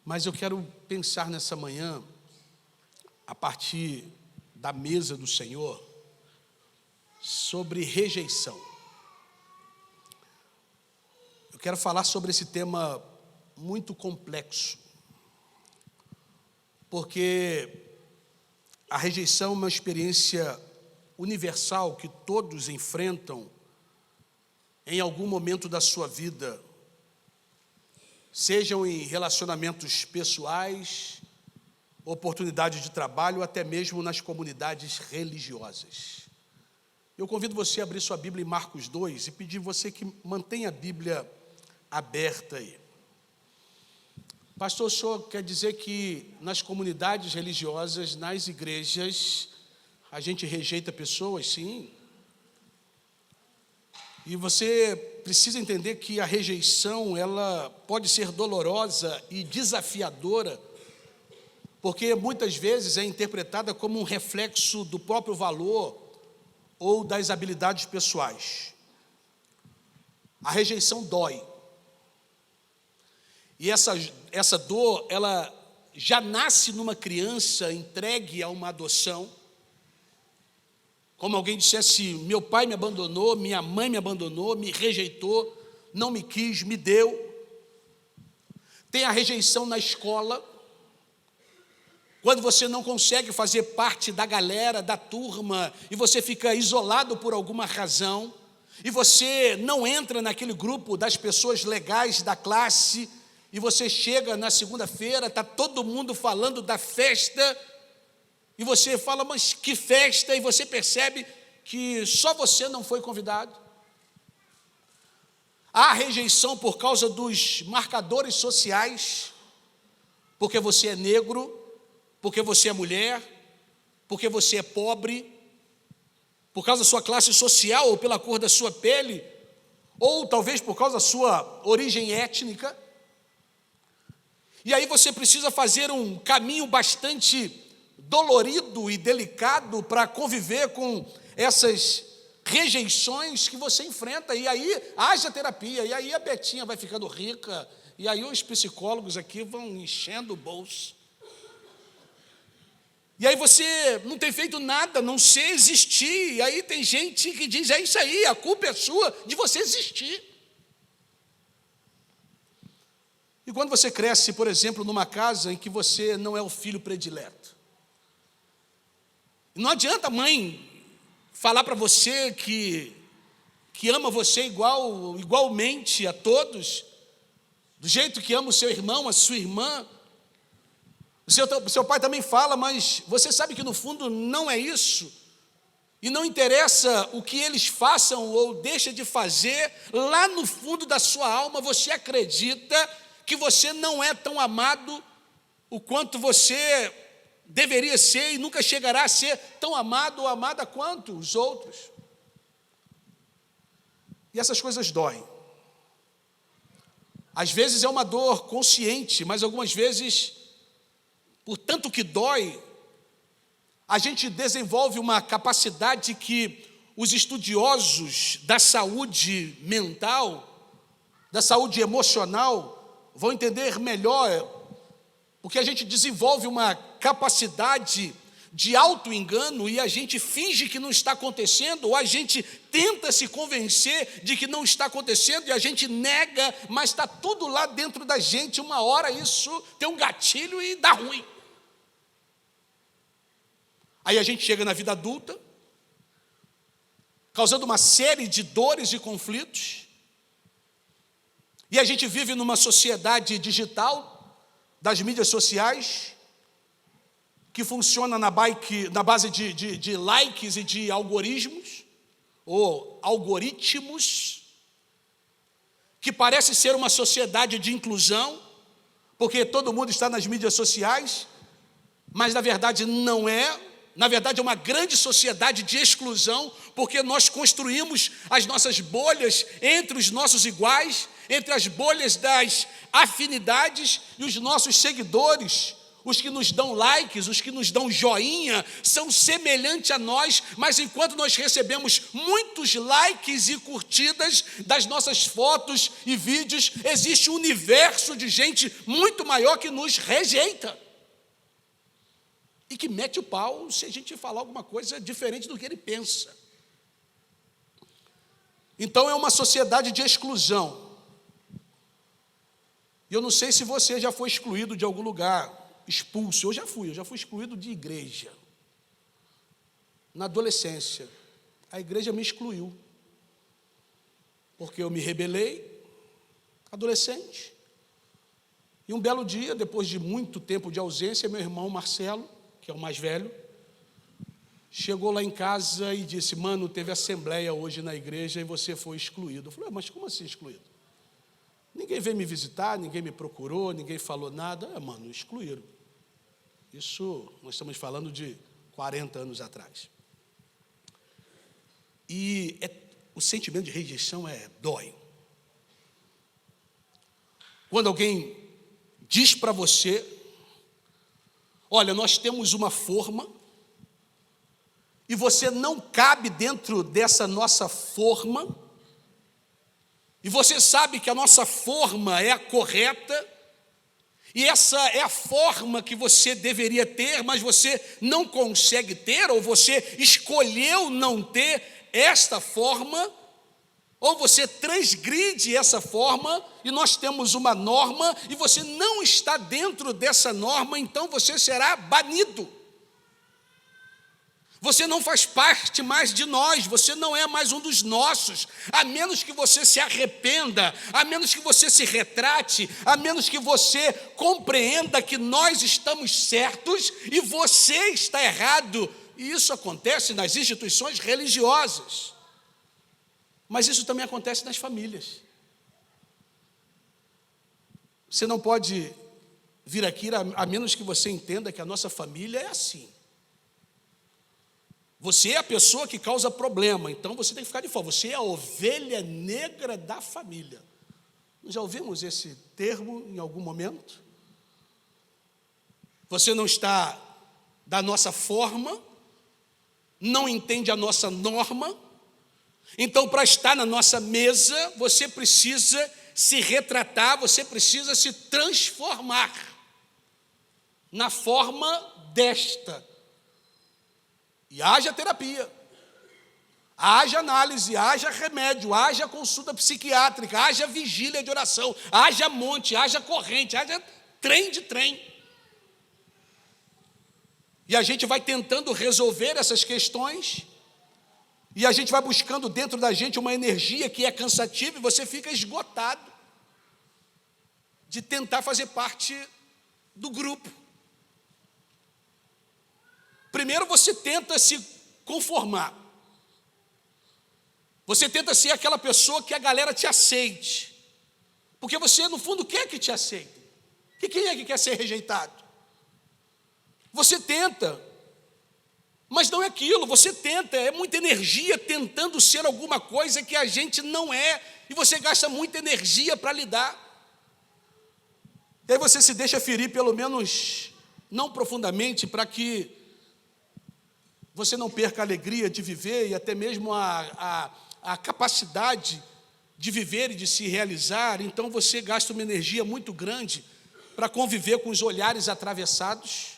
Mas eu quero pensar nessa manhã, a partir da mesa do Senhor, sobre rejeição. Eu quero falar sobre esse tema muito complexo, porque a rejeição é uma experiência universal que todos enfrentam em algum momento da sua vida, sejam em relacionamentos pessoais, oportunidades de trabalho, ou até mesmo nas comunidades religiosas. Eu convido você a abrir sua Bíblia em Marcos 2 e pedir você que mantenha a Bíblia aberta aí. Pastor, o senhor quer dizer que nas comunidades religiosas, nas igrejas, a gente rejeita pessoas? Sim. E você precisa entender que a rejeição, ela pode ser dolorosa e desafiadora, porque muitas vezes é interpretada como um reflexo do próprio valor ou das habilidades pessoais. A rejeição dói. E essa dor, ela já nasce numa criança entregue a uma adoção. Como alguém dissesse, meu pai me abandonou, minha mãe me abandonou, me rejeitou, não me quis, me deu. Tem a rejeição na escola, quando você não consegue fazer parte da galera, da turma, e você fica isolado por alguma razão, e você não entra naquele grupo das pessoas legais da classe, e você chega na segunda-feira, está todo mundo falando da festa, e você fala, mas que festa? E você percebe que só você não foi convidado. Há rejeição por causa dos marcadores sociais, porque você é negro, porque você é mulher, porque você é pobre, por causa da sua classe social ou pela cor da sua pele, ou talvez por causa da sua origem étnica. E aí você precisa fazer um caminho bastante dolorido e delicado para conviver com essas rejeições que você enfrenta, e aí haja terapia, e aí a Betinha vai ficando rica, e aí os psicólogos aqui vão enchendo o bolso. E aí você não tem feito nada, não sei existir, e aí tem gente que diz, é isso aí, a culpa é sua de você existir. E quando você cresce, por exemplo, numa casa em que você não é o filho predileto, não adianta a mãe falar para você que ama você igualmente a todos, do jeito que ama o seu irmão, a sua irmã. O seu pai também fala, mas você sabe que no fundo não é isso. E não interessa o que eles façam ou deixem de fazer, lá no fundo da sua alma você acredita que você não é tão amado o quanto você deveria ser e nunca chegará a ser tão amado ou amada quanto os outros. E essas coisas doem. Às vezes é uma dor consciente, mas algumas vezes, por tanto que dói, a gente desenvolve uma capacidade que os estudiosos da saúde mental, da saúde emocional, vão entender melhor, porque a gente desenvolve uma capacidade de auto-engano e a gente finge que não está acontecendo, ou a gente tenta se convencer de que não está acontecendo e a gente nega, mas está tudo lá dentro da gente. Uma hora isso tem um gatilho e dá ruim. Aí a gente chega na vida adulta, causando uma série de dores e conflitos, e a gente vive numa sociedade digital, das mídias sociais, que funciona na base de likes e de algoritmos, ou algoritmos, que parece ser uma sociedade de inclusão, porque todo mundo está nas mídias sociais, mas na verdade não é. Na verdade é uma grande sociedade de exclusão, porque nós construímos as nossas bolhas entre os nossos iguais, entre as bolhas das afinidades e os nossos seguidores, os que nos dão likes, os que nos dão joinha, são semelhantes a nós, mas enquanto nós recebemos muitos likes e curtidas das nossas fotos e vídeos, existe um universo de gente muito maior que nos rejeita e que mete o pau se a gente falar alguma coisa diferente do que ele pensa. Então é uma sociedade de exclusão. E eu não sei se você já foi excluído de algum lugar, expulso. Eu já fui excluído de igreja. Na adolescência, a igreja me excluiu. Porque eu me rebelei, adolescente. E um belo dia, depois de muito tempo de ausência, meu irmão Marcelo, que é o mais velho, chegou lá em casa e disse: mano, teve assembleia hoje na igreja e você foi excluído. Eu falei: mas como assim excluído? Ninguém veio me visitar, ninguém me procurou, ninguém falou nada. Mano, excluíram. Isso nós estamos falando de 40 anos atrás. E o sentimento de rejeição dói. Quando alguém diz para você: olha, nós temos uma forma e você não cabe dentro dessa nossa forma, e você sabe que a nossa forma é a correta, e essa é a forma que você deveria ter, mas você não consegue ter, ou você escolheu não ter esta forma, ou você transgride essa forma, e nós temos uma norma, e você não está dentro dessa norma, então você será banido. Você não faz parte mais de nós, você não é mais um dos nossos, a menos que você se arrependa, a menos que você se retrate, a menos que você compreenda que nós estamos certos e você está errado. E isso acontece nas instituições religiosas, mas isso também acontece nas famílias. Você não pode vir aqui a menos que você entenda que a nossa família é assim. Você é a pessoa que causa problema, então você tem que ficar de fora. Você é a ovelha negra da família. Nós já ouvimos esse termo em algum momento? Você não está da nossa forma, não entende a nossa norma, então para estar na nossa mesa, você precisa se retratar, você precisa se transformar na forma desta. E haja terapia, haja análise, haja remédio, haja consulta psiquiátrica, haja vigília de oração, haja monte, haja corrente, haja trem de trem. E a gente vai tentando resolver essas questões, e a gente vai buscando dentro da gente uma energia que é cansativa, e você fica esgotado de tentar fazer parte do grupo. Primeiro você tenta se conformar. Você tenta ser aquela pessoa que a galera te aceite. Porque você, no fundo, quer que te aceitem. E quem é que quer ser rejeitado? Você tenta, mas não é aquilo. Você tenta, é muita energia tentando ser alguma coisa que a gente não é. E você gasta muita energia para lidar. E aí você se deixa ferir, pelo menos, não profundamente, para que você não perca a alegria de viver e até mesmo a capacidade de viver e de se realizar. Então você gasta uma energia muito grande para conviver com os olhares atravessados,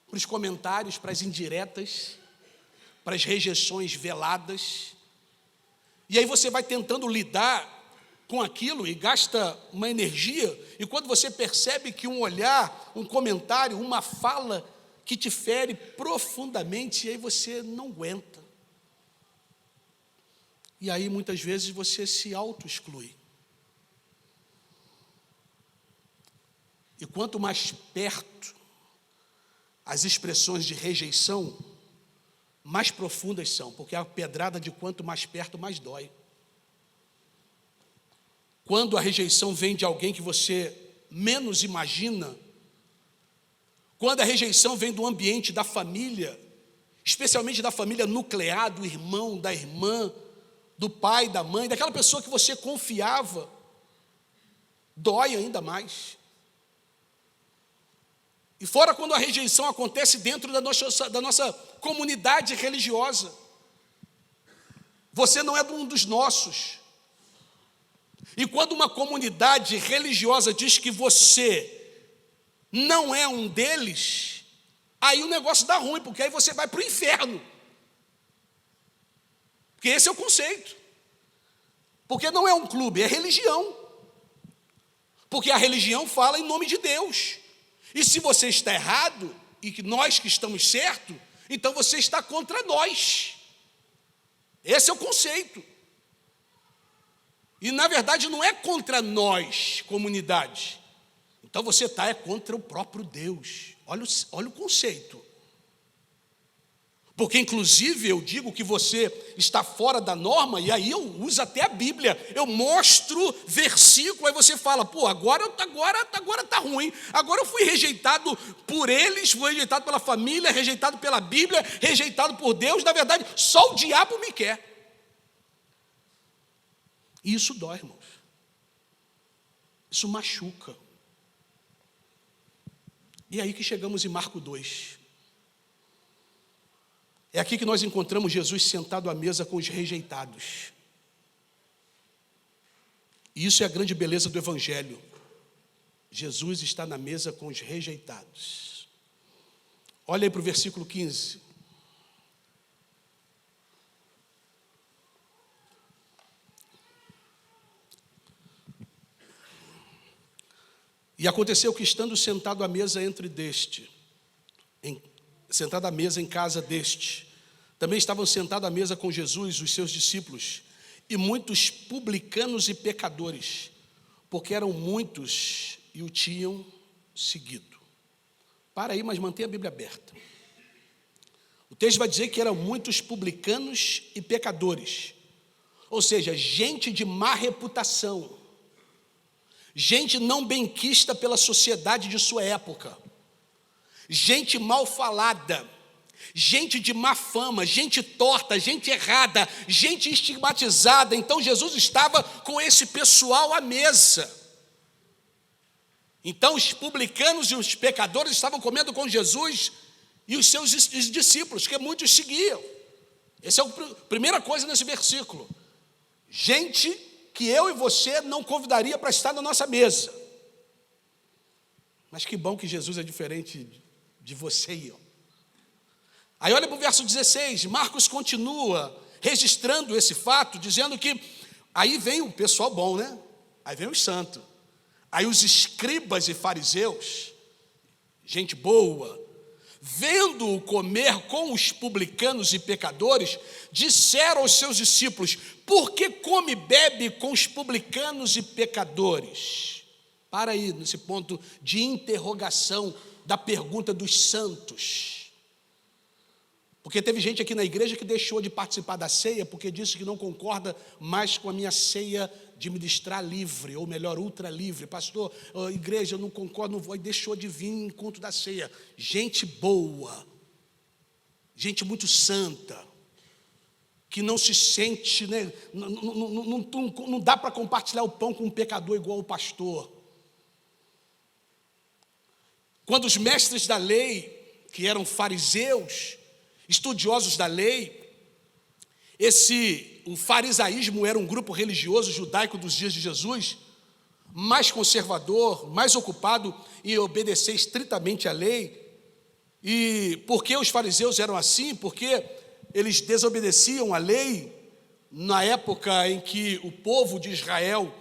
para os comentários, para as indiretas, para as rejeições veladas. E aí você vai tentando lidar com aquilo e gasta uma energia, e quando você percebe que um olhar, um comentário, uma fala que te fere profundamente, e aí você não aguenta. E aí muitas vezes você se auto-exclui. E quanto mais perto as expressões de rejeição, mais profundas são, porque a pedrada de quanto mais perto, mais dói. Quando a rejeição vem de alguém que você menos imagina, quando a rejeição vem do ambiente da família, especialmente da família nuclear, do irmão, da irmã, do pai, da mãe, daquela pessoa que você confiava, dói ainda mais. E fora quando a rejeição acontece dentro da nossa comunidade religiosa. Você não é um dos nossos. E quando uma comunidade religiosa diz que você não é um deles, aí o negócio dá ruim, porque aí você vai para o inferno. Porque esse é o conceito. Porque não é um clube, é religião. Porque a religião fala em nome de Deus. E se você está errado, e que nós que estamos certos, então você está contra nós. Esse é o conceito. E na verdade não é contra nós, comunidade. Então você está contra o próprio Deus. Olha o conceito. Porque inclusive eu digo que você está fora da norma, e aí eu uso até a Bíblia, eu mostro versículo, aí você fala, pô, agora está ruim, agora eu fui rejeitado por eles, fui rejeitado pela família, rejeitado pela Bíblia, rejeitado por Deus, na verdade só o diabo me quer. E isso dói, irmãos. Isso machuca. E aí que chegamos em Marcos 2. É aqui que nós encontramos Jesus sentado à mesa com os rejeitados. E isso é a grande beleza do Evangelho. Jesus está na mesa com os rejeitados. Olha aí para o versículo 15. E aconteceu que, estando sentado à mesa sentado à mesa em casa deste, também estavam sentados à mesa com Jesus, os seus discípulos, e muitos publicanos e pecadores, porque eram muitos e o tinham seguido. Para aí, mas mantenha a Bíblia aberta. O texto vai dizer que eram muitos publicanos e pecadores, ou seja, gente de má reputação, gente não benquista pela sociedade de sua época, gente mal falada, gente de má fama, gente torta, gente errada, gente estigmatizada. Então Jesus estava com esse pessoal à mesa. Então os publicanos e os pecadores estavam comendo com Jesus e os seus discípulos, que muitos seguiam. Essa é a primeira coisa nesse versículo. Gente que eu e você não convidaria para estar na nossa mesa. Mas que bom que Jesus é diferente de você e eu. Aí olha para o verso 16, Marcos continua registrando esse fato, dizendo que aí vem o pessoal bom, né? Aí vem os santos. Aí os escribas e fariseus, gente boa, vendo-o comer com os publicanos e pecadores, disseram aos seus discípulos, por que come e bebe com os publicanos e pecadores? Para aí, nesse ponto de interrogação da pergunta dos santos. Porque teve gente aqui na igreja que deixou de participar da ceia, porque disse que não concorda mais com a minha ceia de ministrar livre, ou melhor, ultra livre. Pastor, igreja, eu não concordo, não vou, e deixou de vir em culto da ceia. Gente boa, gente muito santa, que não se sente, né, não dá para compartilhar o pão com um pecador igual o pastor. Quando os mestres da lei, que eram fariseus, estudiosos da lei, o farisaísmo era um grupo religioso judaico dos dias de Jesus, mais conservador, mais ocupado em obedecer estritamente à lei. E por que os fariseus eram assim? Porque eles desobedeciam à lei na época em que o povo de Israel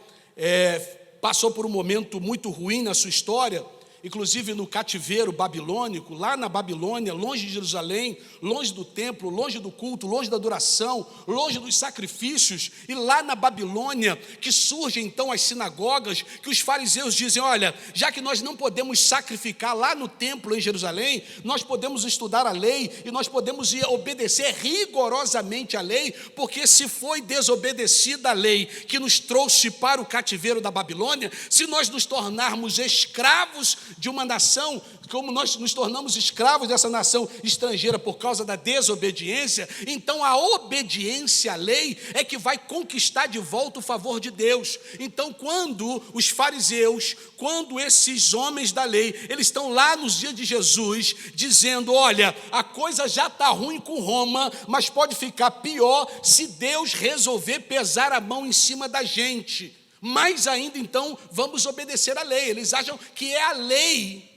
passou por um momento muito ruim na sua história, inclusive no cativeiro babilônico, lá na Babilônia, longe de Jerusalém, longe do templo, longe do culto, longe da adoração, longe dos sacrifícios, e lá na Babilônia que surgem então as sinagogas, que os fariseus dizem, olha, já que nós não podemos sacrificar lá no templo em Jerusalém, nós podemos estudar a lei e nós podemos obedecer rigorosamente a lei, porque se foi desobedecida a lei que nos trouxe para o cativeiro da Babilônia, se nós nos tornarmos escravos de uma nação, como nós nos tornamos escravos dessa nação estrangeira por causa da desobediência, então a obediência à lei é que vai conquistar de volta o favor de Deus. Então, quando os fariseus, quando esses homens da lei, eles estão lá nos dias de Jesus, dizendo: olha, a coisa já está ruim com Roma, mas pode ficar pior se Deus resolver pesar a mão em cima da gente. Mais ainda, então, vamos obedecer à lei. Eles acham que é a lei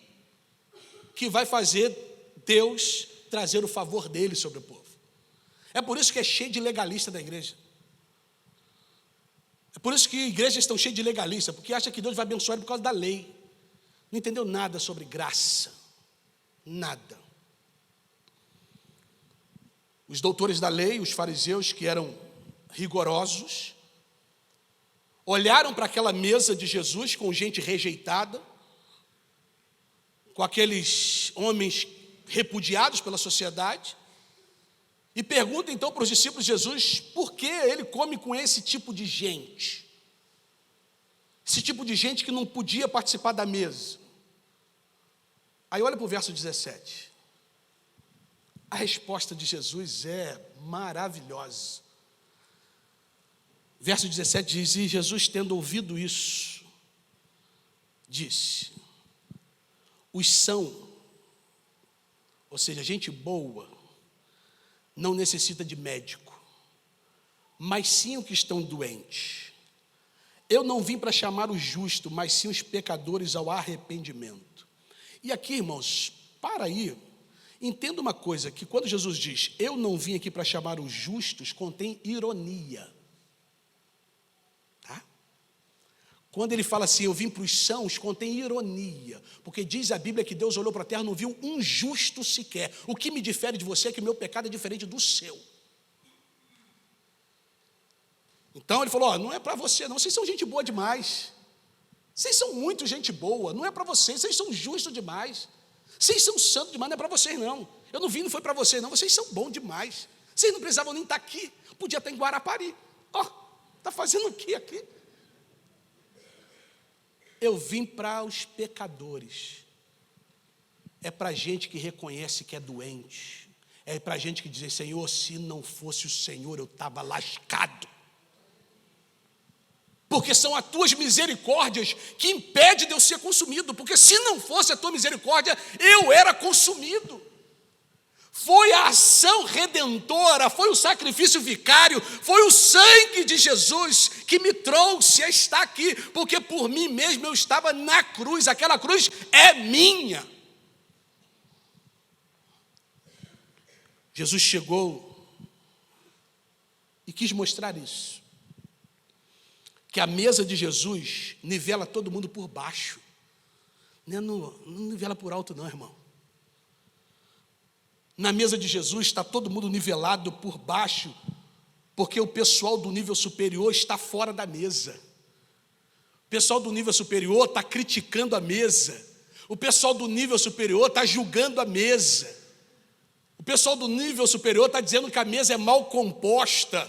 que vai fazer Deus trazer o favor dele sobre o povo. É por isso que é cheio de legalista da igreja. É por isso que igrejas estão cheias de legalista, porque acha que Deus vai abençoar por causa da lei. Não entendeu nada sobre graça. Nada. Os doutores da lei, os fariseus, que eram rigorosos, olharam para aquela mesa de Jesus com gente rejeitada, com aqueles homens repudiados pela sociedade, e perguntam então para os discípulos de Jesus por que ele come com esse tipo de gente. Esse tipo de gente que não podia participar da mesa. Aí olha para o verso 17. A resposta de Jesus é maravilhosa. Verso 17 diz: e Jesus, tendo ouvido isso, disse: os são, ou seja, gente boa, não necessita de médico, mas sim os que estão doentes. Eu não vim para chamar os justos, mas sim os pecadores ao arrependimento. E aqui, irmãos, para aí, entenda uma coisa, que quando Jesus diz, eu não vim aqui para chamar os justos, contém ironia. Quando ele fala assim, eu vim para os sãos, contém ironia, porque diz a Bíblia que Deus olhou para a terra e não viu um justo sequer. O que me difere de você é que o meu pecado é diferente do seu. Então ele falou, não é para você não, vocês são gente boa demais. Vocês são muito gente boa, não é para vocês são justos demais. Vocês são santos demais, não é para vocês não. Eu não vim, não foi para vocês não, vocês são bons demais. Vocês não precisavam nem estar aqui, podia estar em Guarapari. Está fazendo o que aqui? Eu vim para os pecadores. É para gente que reconhece que é doente. É para gente que diz, Senhor, se não fosse o Senhor, eu estava lascado. Porque são as tuas misericórdias que impedem de eu ser consumido. Porque se não fosse a tua misericórdia, eu era consumido. Foi a ação redentora, foi o sacrifício vicário, foi o sangue de Jesus que me trouxe a estar aqui, porque por mim mesmo eu estava na cruz, aquela cruz é minha. Jesus chegou e quis mostrar isso, que a mesa de Jesus nivela todo mundo por baixo, não nivela por alto não, irmão. Na mesa de Jesus está todo mundo nivelado por baixo, porque o pessoal do nível superior está fora da mesa. O pessoal do nível superior está criticando a mesa. O pessoal do nível superior está julgando a mesa. O pessoal do nível superior está dizendo que a mesa é mal composta.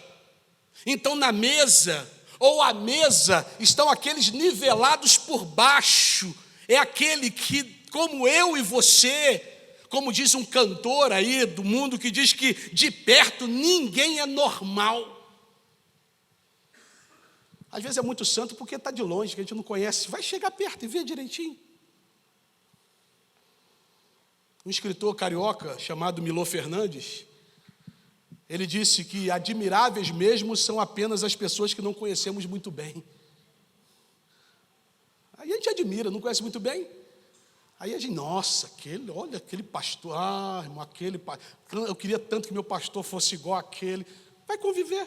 Então na mesa, ou à mesa, estão aqueles nivelados por baixo. É aquele que, como eu e você, como diz um cantor aí do mundo que diz que de perto ninguém é normal. Às vezes é muito santo porque está de longe, que a gente não conhece. Vai chegar perto e ver direitinho. Um escritor carioca chamado Milô Fernandes, ele disse que admiráveis mesmo são apenas as pessoas que não conhecemos muito bem. Aí a gente admira, não conhece muito bem. Aí a gente, nossa, olha aquele pastor, irmão, eu queria tanto que meu pastor fosse igual àquele. Vai conviver,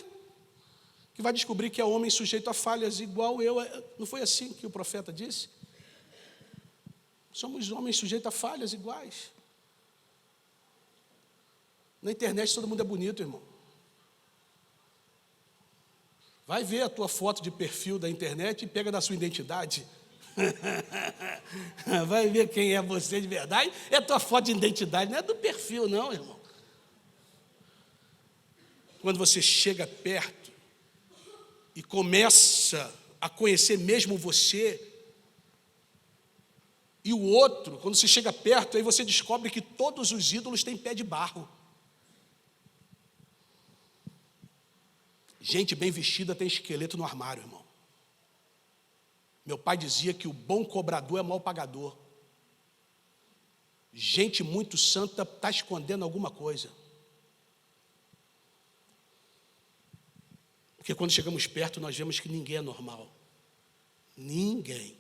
que vai descobrir que é homem sujeito a falhas igual eu. Não foi assim que o profeta disse? Somos homens sujeitos a falhas iguais. Na internet todo mundo é bonito, irmão. Vai ver a tua foto de perfil da internet e pega da sua identidade. Vai ver quem é você de verdade. É a tua foto de identidade, não é do perfil não, irmão. Quando você chega perto e começa a conhecer mesmo você, E o outro, quando você chega perto, aí você descobre que todos os ídolos têm pé de barro. Gente bem vestida tem esqueleto no armário, irmão. Meu pai dizia que o bom cobrador é mau pagador. Gente muito santa está escondendo alguma coisa. Porque quando chegamos perto, nós vemos que ninguém é normal. Ninguém.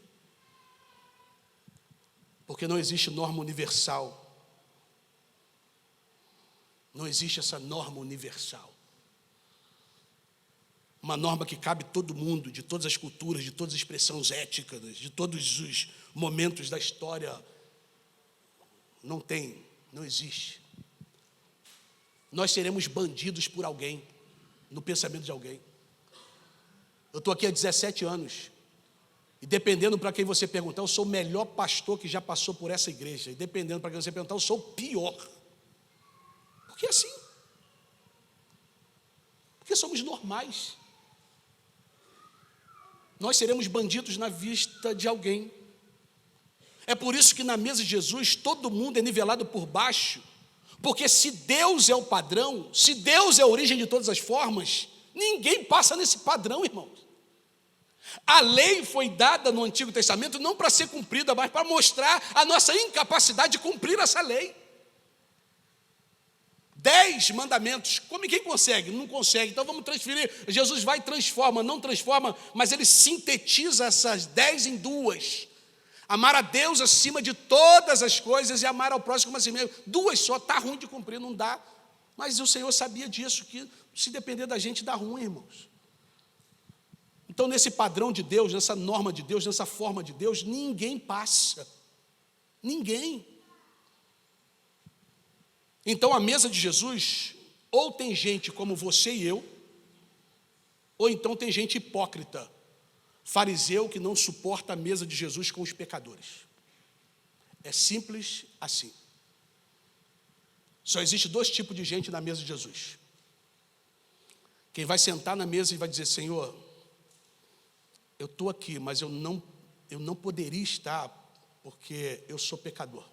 Porque não existe norma universal. Não existe essa norma universal. Uma norma que cabe todo mundo, de todas as culturas, de todas as expressões éticas, de todos os momentos da história. Não tem, não existe. Nós seremos bandidos por alguém, no pensamento de alguém. Eu estou aqui há 17 anos, e dependendo para quem você perguntar, eu sou o melhor pastor que já passou por essa igreja, e dependendo para quem você perguntar, eu sou o pior. Porque é assim. Porque somos normais. Nós seremos bandidos na vista de alguém. É por isso que na mesa de Jesus todo mundo é nivelado por baixo, porque se Deus é o padrão, se Deus é a origem de todas as formas, ninguém passa nesse padrão, irmãos. A lei foi dada no Antigo Testamento não para ser cumprida, mas para mostrar a nossa incapacidade de cumprir essa lei. 10 mandamentos, como quem consegue? Não consegue, então vamos transferir. Jesus vai e transforma, não transforma, mas ele sintetiza essas 10 em 2. Amar a Deus acima de todas as coisas e amar ao próximo como a si mesmo. 2 só, está ruim de cumprir, não dá. Mas o Senhor sabia disso, que se depender da gente dá ruim, irmãos. Então nesse padrão de Deus, nessa norma de Deus, nessa forma de Deus, ninguém passa. Ninguém. Então a mesa de Jesus, ou tem gente como você e eu, ou então tem gente hipócrita, fariseu que não suporta a mesa de Jesus com os pecadores. É simples assim. Só existe 2 tipos de gente na mesa de Jesus. Quem vai sentar na mesa e vai dizer: Senhor, eu estou aqui, mas eu não poderia estar, porque eu sou pecador.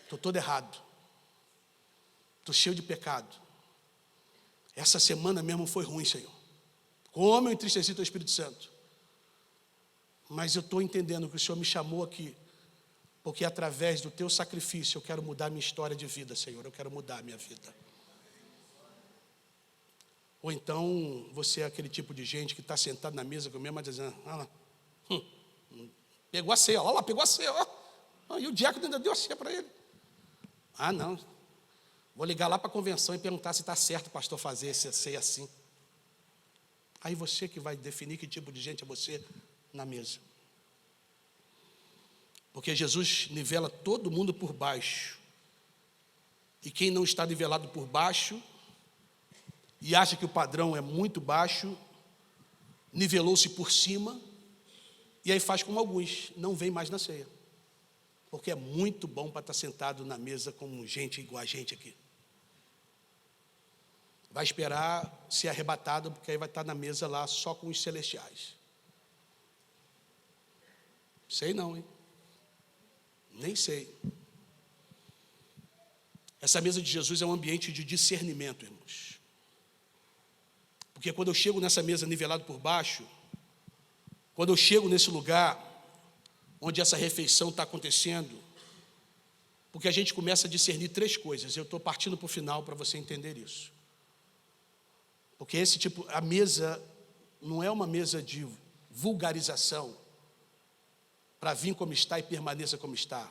Estou todo errado. Estou cheio de pecado. Essa semana mesmo foi ruim, Senhor. Como eu entristeci teu Espírito Santo. Mas eu estou entendendo que o Senhor me chamou aqui, porque através do teu sacrifício eu quero mudar minha história de vida, Senhor. Eu quero mudar a minha vida. Ou então você é aquele tipo de gente que está sentado na mesa comigo, mas dizendo: ah, pegou a ceia, olha lá, pegou a ceia, ó. E o diácono ainda deu a ceia para ele. Ah, não. Vou ligar lá para a convenção e perguntar se está certo o pastor fazer essa ceia assim. Aí você que vai definir que tipo de gente é você na mesa. Porque Jesus nivela todo mundo por baixo. E quem não está nivelado por baixo e acha que o padrão é muito baixo, nivelou-se por cima, e aí faz como alguns, não vem mais na ceia. Porque é muito bom para estar sentado na mesa com gente igual a gente aqui. Vai esperar ser arrebatado, porque aí vai estar na mesa lá só com os celestiais. Sei não, hein? Nem sei. Essa mesa de Jesus é um ambiente de discernimento, irmãos. Porque quando eu chego nessa mesa nivelado por baixo, quando eu chego nesse lugar onde essa refeição está acontecendo, porque a gente começa a discernir 3 coisas. Eu estou partindo para o final para você entender isso. Porque a mesa não é uma mesa de vulgarização para vir como está e permaneça como está.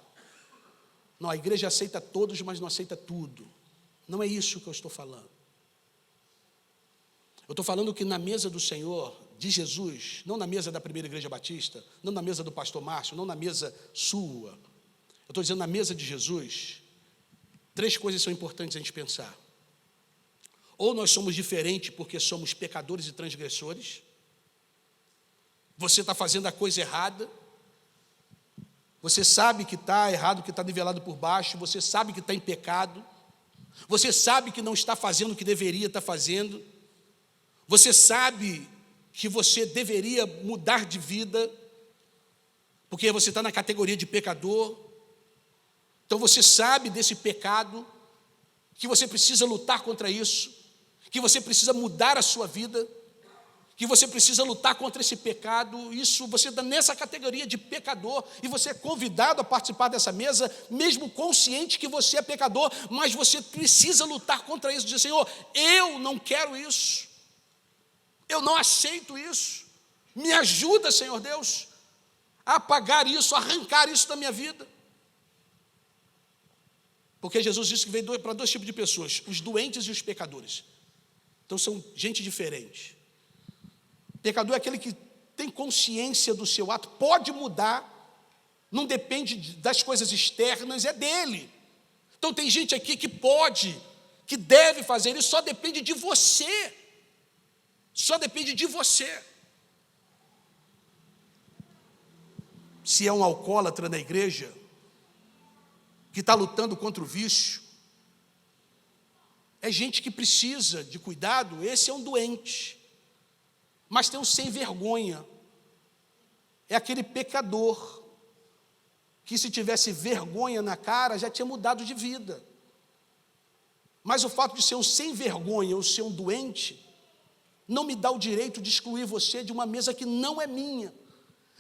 Não, a igreja aceita todos, mas não aceita tudo. Não é isso que eu estou falando. Eu estou falando que na mesa do Senhor, de Jesus, não na mesa da primeira igreja batista, não na mesa do pastor Márcio, não na mesa sua. Eu estou dizendo na mesa de Jesus, 3 coisas são importantes a gente pensar. Ou nós somos diferentes porque somos pecadores e transgressores. Você está fazendo a coisa errada. Você sabe que está errado, que está nivelado por baixo. Você sabe que está em pecado. Você sabe que não está fazendo o que deveria estar fazendo. Você sabe que você deveria mudar de vida, porque você está na categoria de pecador. Então você sabe desse pecado, que você precisa lutar contra isso, que você precisa mudar a sua vida, que você precisa lutar contra esse pecado. Isso, você está nessa categoria de pecador, e você é convidado a participar dessa mesa, mesmo consciente que você é pecador, mas você precisa lutar contra isso, dizer: Senhor, eu não quero isso, eu não aceito isso, me ajuda, Senhor Deus, a apagar isso, a arrancar isso da minha vida. Porque Jesus disse que veio para dois tipos de pessoas: os doentes e os pecadores. Então são gente diferente. Pecador é aquele que tem consciência do seu ato, pode mudar, não depende das coisas externas, é dele. Então tem gente aqui que pode, que deve fazer isso, só depende de você. Só depende de você. Se é um alcoólatra na igreja, que está lutando contra o vício, é gente que precisa de cuidado. Esse é um doente. Mas tem um sem vergonha, é aquele pecador, que se tivesse vergonha na cara, já tinha mudado de vida. Mas o fato de ser um sem vergonha ou ser um doente, não me dá o direito de excluir você de uma mesa que não é minha.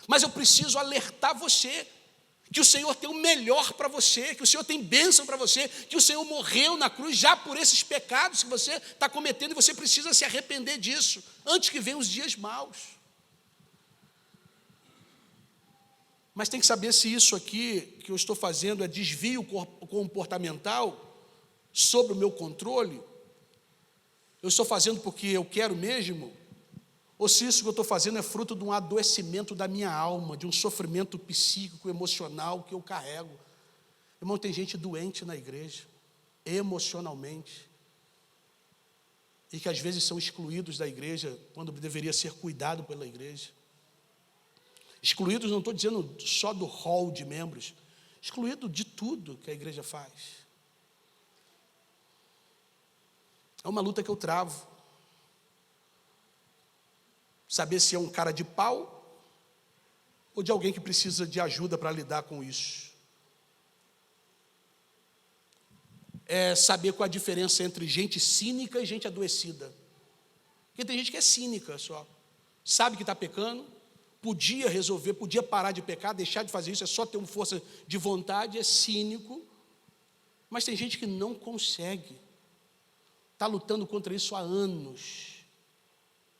Mas eu preciso alertar você, que o Senhor tem o melhor para você, que o Senhor tem bênção para você, que o Senhor morreu na cruz já por esses pecados que você está cometendo, e você precisa se arrepender disso, antes que venham os dias maus. Mas tem que saber se isso aqui que eu estou fazendo é desvio comportamental sobre o meu controle, eu estou fazendo porque eu quero mesmo, ou se isso que eu estou fazendo é fruto de um adoecimento da minha alma, de um sofrimento psíquico, emocional que eu carrego. Irmão, tem gente doente na igreja, emocionalmente, e que às vezes são excluídos da igreja, quando deveria ser cuidado pela igreja. Excluídos, não estou dizendo só do hall de membros, excluído de tudo que a igreja faz. É uma luta que eu travo. Saber se é um cara de pau ou de alguém que precisa de ajuda para lidar com isso. É saber qual a diferença entre gente cínica e gente adoecida. Porque tem gente que é cínica só. Sabe que está pecando, podia resolver, podia parar de pecar, deixar de fazer isso, é só ter uma força de vontade, é cínico. Mas tem gente que não consegue. Está lutando contra isso há anos.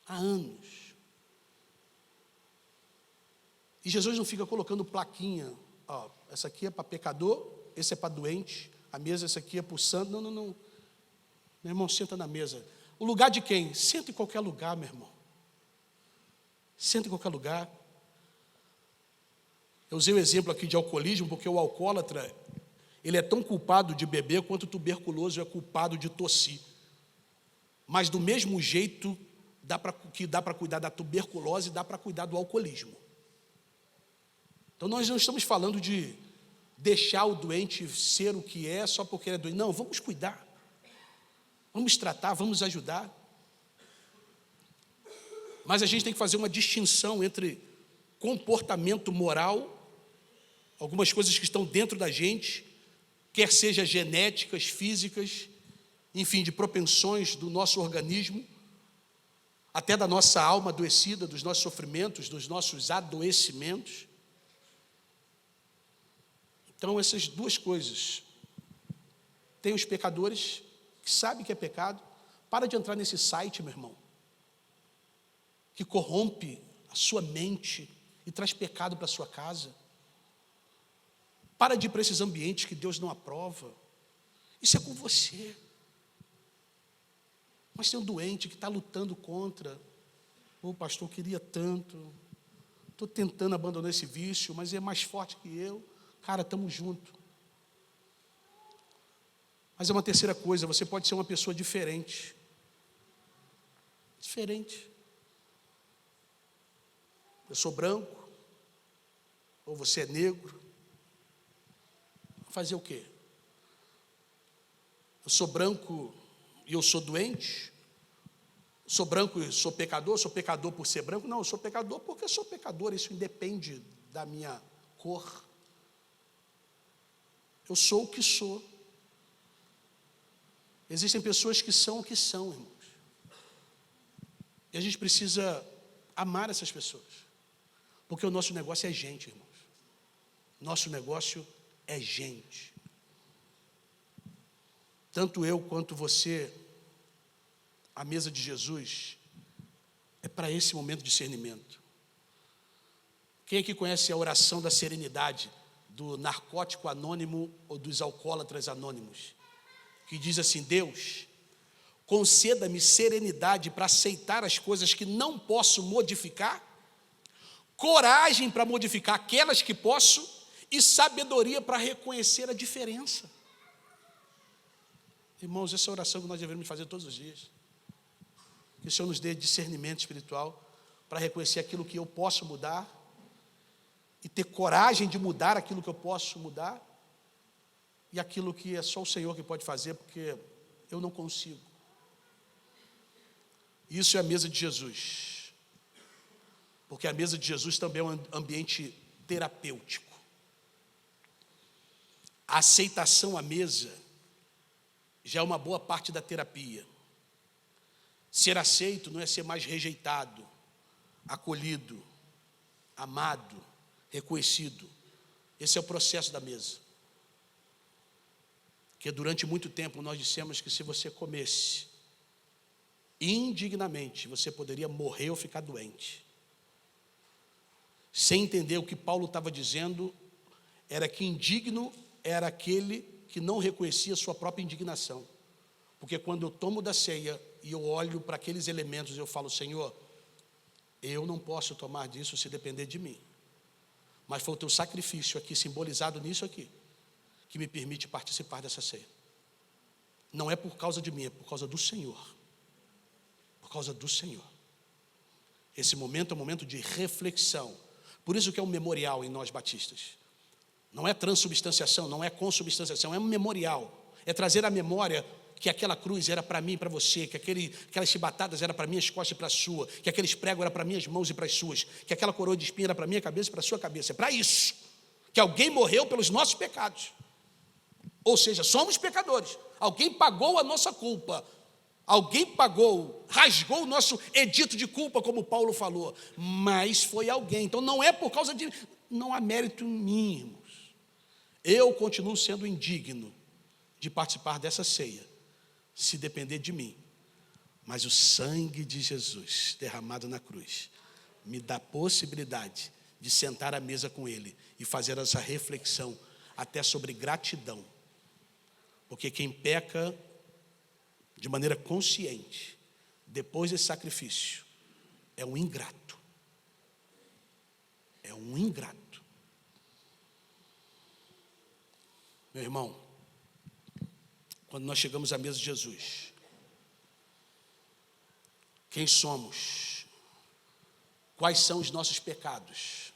Há anos. E Jesus não fica colocando plaquinha, ó, essa aqui é para pecador, esse é para doente, a mesa essa aqui é para o santo. Não. Meu irmão, senta na mesa. O lugar de quem? Senta em qualquer lugar, meu irmão. Senta em qualquer lugar. Eu usei o exemplo aqui de alcoolismo, porque o alcoólatra, ele é tão culpado de beber quanto o tuberculoso é culpado de tossir. Mas do mesmo jeito que dá para cuidar da tuberculose, dá para cuidar do alcoolismo. Então nós não estamos falando de deixar o doente ser o que é só porque ele é doente. Não, vamos cuidar, vamos tratar, vamos ajudar. Mas a gente tem que fazer uma distinção entre comportamento moral, algumas coisas que estão dentro da gente, quer seja genéticas, físicas, enfim, de propensões do nosso organismo, até da nossa alma adoecida, dos nossos sofrimentos, dos nossos adoecimentos. Então, essas duas coisas. Tem os pecadores que sabem que é pecado. Para de entrar nesse site, meu irmão, que corrompe a sua mente e traz pecado para a sua casa. Para de ir para esses ambientes que Deus não aprova. Isso é com você. Mas tem um doente que está lutando contra. Pastor, eu queria tanto. Estou tentando abandonar esse vício, mas é mais forte que eu. Cara, estamos juntos. Mas é uma terceira coisa, você pode ser uma pessoa diferente. Diferente. Eu sou branco, ou você é negro. Fazer o quê? Eu sou branco e eu sou doente? Sou branco e sou pecador por ser branco? Não, eu sou pecador porque sou pecador, isso independe da minha cor. Eu sou o que sou. Existem pessoas que são o que são, irmãos. E a gente precisa amar essas pessoas. Porque o nosso negócio é gente, irmãos. Nosso negócio é gente. Tanto eu quanto você, a mesa de Jesus, é para esse momento de discernimento. Quem aqui conhece a oração da serenidade, do narcótico anônimo ou dos alcoólatras anônimos? Que diz assim: Deus, conceda-me serenidade para aceitar as coisas que não posso modificar, coragem para modificar aquelas que posso e sabedoria para reconhecer a diferença. Irmãos, essa é a oração que nós devemos fazer todos os dias. Que o Senhor nos dê discernimento espiritual para reconhecer aquilo que eu posso mudar e ter coragem de mudar aquilo que eu posso mudar e aquilo que é só o Senhor que pode fazer, porque eu não consigo. Isso é a mesa de Jesus. Porque a mesa de Jesus também é um ambiente terapêutico. A aceitação à mesa já é uma boa parte da terapia. Ser aceito não é ser mais rejeitado, acolhido, amado, reconhecido. Esse é o processo da mesa. Que durante muito tempo nós dissemos que se você comesse indignamente, você poderia morrer ou ficar doente. Sem entender o que Paulo estava dizendo, era que indigno era aquele que não reconhecia sua própria indignação. Porque quando eu tomo da ceia e eu olho para aqueles elementos, eu falo: Senhor, eu não posso tomar disso se depender de mim. Mas foi o teu sacrifício aqui, simbolizado nisso aqui, que me permite participar dessa ceia. Não é por causa de mim, é por causa do Senhor. Por causa do Senhor. Esse momento é um momento de reflexão. Por isso que é um memorial em nós batistas. Não é transubstanciação, não é consubstanciação, é um memorial. É trazer à memória que aquela cruz era para mim e para você, que aquelas chibatadas eram para minhas costas e para a sua, que aqueles pregos eram para minhas mãos e para as suas, que aquela coroa de espinho era para minha cabeça e para a sua cabeça. É para isso que alguém morreu pelos nossos pecados. Ou seja, somos pecadores. Alguém pagou a nossa culpa. Alguém pagou, rasgou o nosso edito de culpa, como Paulo falou. Mas foi alguém. Então não é por causa de... Não há mérito em mim, irmãos. Eu continuo sendo indigno de participar dessa ceia, se depender de mim. Mas o sangue de Jesus derramado na cruz me dá a possibilidade de sentar à mesa com Ele e fazer essa reflexão até sobre gratidão. Porque quem peca de maneira consciente, depois desse sacrifício, é um ingrato. É um ingrato. Meu irmão, quando nós chegamos à mesa de Jesus, quem somos? Quais são os nossos pecados?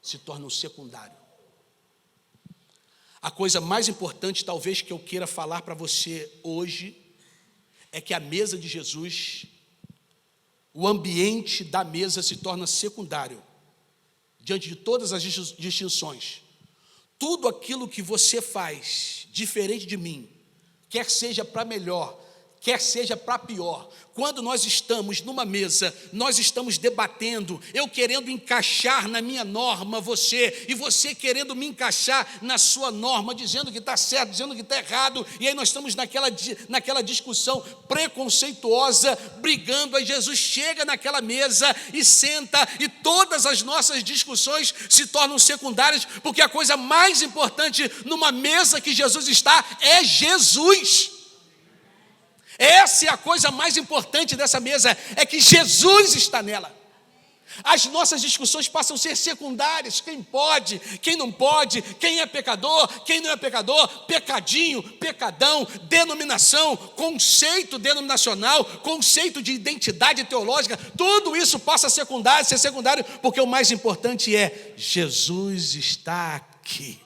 Se tornam secundário. A coisa mais importante, talvez, que eu queira falar para você hoje, é que a mesa de Jesus, o ambiente da mesa se torna secundário, diante de todas as distinções. Tudo aquilo que você faz diferente de mim, quer seja para melhor, quer seja para pior, quando nós estamos numa mesa, nós estamos debatendo, eu querendo encaixar na minha norma você, e você querendo me encaixar na sua norma, dizendo que está certo, dizendo que está errado, e aí nós estamos naquela discussão preconceituosa, brigando. Aí Jesus chega naquela mesa e senta, e todas as nossas discussões se tornam secundárias, porque a coisa mais importante numa mesa que Jesus está é Jesus. Essa é a coisa mais importante dessa mesa, é que Jesus está nela. As nossas discussões passam a ser secundárias. Quem pode, quem não pode, quem é pecador, quem não é pecador, pecadinho, pecadão, denominação, conceito denominacional, conceito de identidade teológica, tudo isso passa a ser secundário, porque o mais importante é: Jesus está aqui.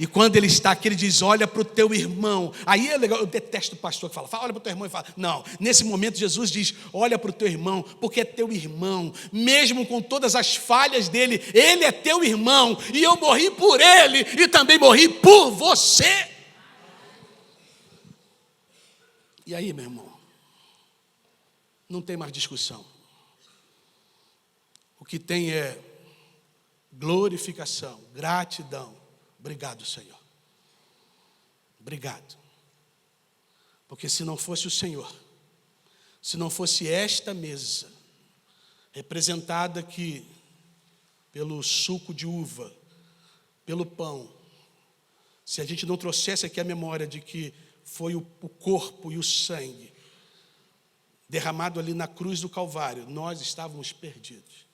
E quando ele está aqui, ele diz: olha para o teu irmão. Aí é legal, eu detesto o pastor que fala, olha para o teu irmão e fala. Não, nesse momento Jesus diz: olha para o teu irmão, porque é teu irmão. Mesmo com todas as falhas dele, ele é teu irmão. E eu morri por ele e também morri por você. E aí, meu irmão, não tem mais discussão. O que tem é glorificação, gratidão. Obrigado, Senhor. Obrigado. Porque se não fosse o Senhor, se não fosse esta mesa, representada aqui pelo suco de uva, pelo pão, se a gente não trouxesse aqui a memória de que foi o corpo e o sangue derramado ali na cruz do Calvário, nós estávamos perdidos.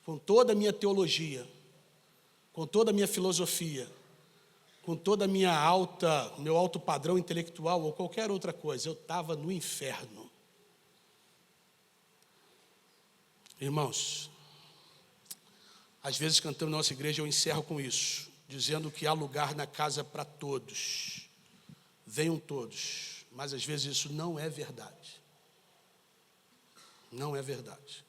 Com toda a minha teologia, com toda a minha filosofia, com toda a meu alto padrão intelectual ou qualquer outra coisa, eu estava no inferno. Irmãos, às vezes cantando na nossa igreja, eu encerro com isso, dizendo que há lugar na casa para todos. Venham todos, mas às vezes isso não é verdade. Não é verdade.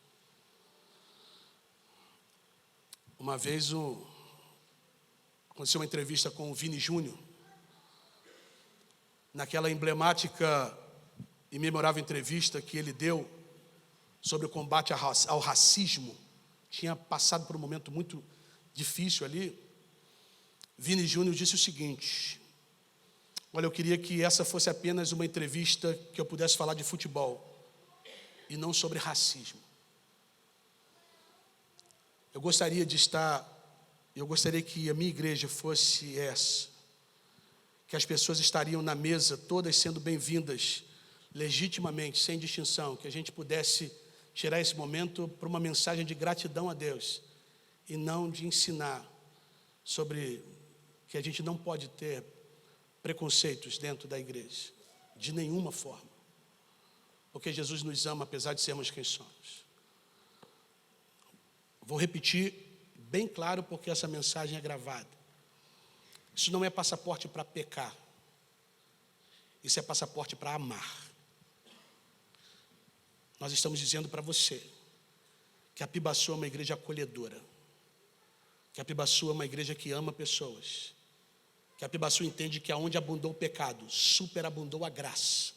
Uma vez aconteceu uma entrevista com o Vini Júnior, naquela emblemática e memorável entrevista que ele deu sobre o combate ao racismo. Tinha passado por um momento muito difícil ali. Vini Júnior disse o seguinte: olha, eu queria que essa fosse apenas uma entrevista que eu pudesse falar de futebol e não sobre racismo. Eu gostaria que a minha igreja fosse essa, que as pessoas estariam na mesa, todas sendo bem-vindas, legitimamente, sem distinção, que a gente pudesse tirar esse momento para uma mensagem de gratidão a Deus, e não de ensinar sobre que a gente não pode ter preconceitos dentro da igreja, de nenhuma forma, porque Jesus nos ama apesar de sermos quem somos. Vou repetir bem claro, porque essa mensagem é gravada. Isso não é passaporte para pecar. Isso é passaporte para amar. Nós estamos dizendo para você que a Pibaçu é uma igreja acolhedora, que a Pibaçu é uma igreja que ama pessoas, que a Pibaçu entende que aonde abundou o pecado, superabundou a graça,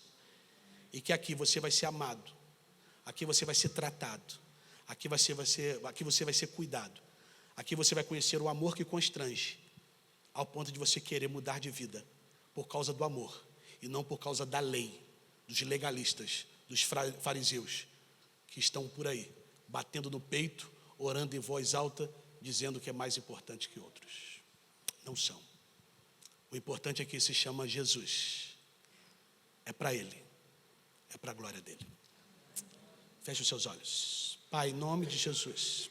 e que aqui você vai ser amado, aqui você vai ser tratado, aqui você vai ser cuidado, aqui você vai conhecer o amor que constrange, ao ponto de você querer mudar de vida por causa do amor e não por causa da lei, dos legalistas, dos fariseus que estão por aí, batendo no peito, orando em voz alta, dizendo que é mais importante que outros. Não são. O importante é que se chama Jesus. É para Ele, é para a glória dEle. Feche os seus olhos. Pai, em nome de Jesus,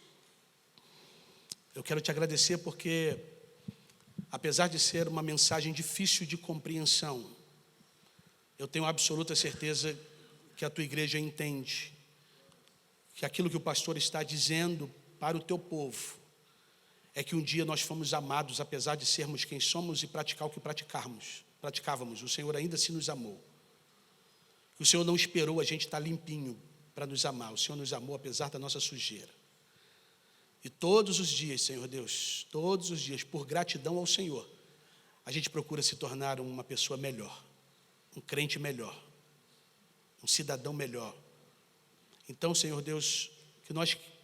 eu quero te agradecer porque, apesar de ser uma mensagem difícil de compreensão, eu tenho absoluta certeza que a tua igreja entende que aquilo que o pastor está dizendo para o teu povo é que um dia nós fomos amados, apesar de sermos quem somos e praticar o que praticávamos. O Senhor ainda assim nos amou. O Senhor não esperou a gente estar limpinho para nos amar. O Senhor nos amou apesar da nossa sujeira. E todos os dias, Senhor Deus, todos os dias, por gratidão ao Senhor, a gente procura se tornar uma pessoa melhor, um crente melhor, um cidadão melhor. Então, Senhor Deus,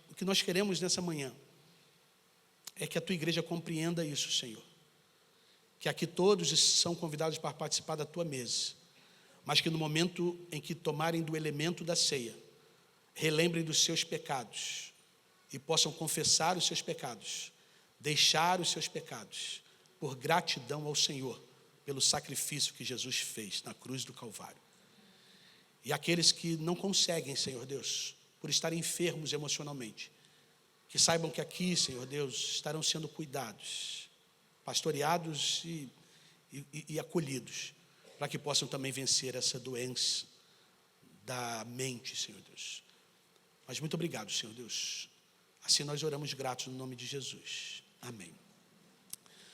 o que nós queremos nessa manhã é que a tua igreja compreenda isso, Senhor. Que aqui todos são convidados para participar da tua mesa, mas que no momento em que tomarem do elemento da ceia, relembrem dos seus pecados e possam confessar os seus pecados, deixar os seus pecados, por gratidão ao Senhor, pelo sacrifício que Jesus fez na cruz do Calvário. E aqueles que não conseguem, Senhor Deus, por estarem enfermos emocionalmente, que saibam que aqui, Senhor Deus, estarão sendo cuidados, pastoreados e acolhidos, para que possam também vencer essa doença da mente, Senhor Deus. Mas muito obrigado, Senhor Deus. Assim nós oramos gratos no nome de Jesus. Amém.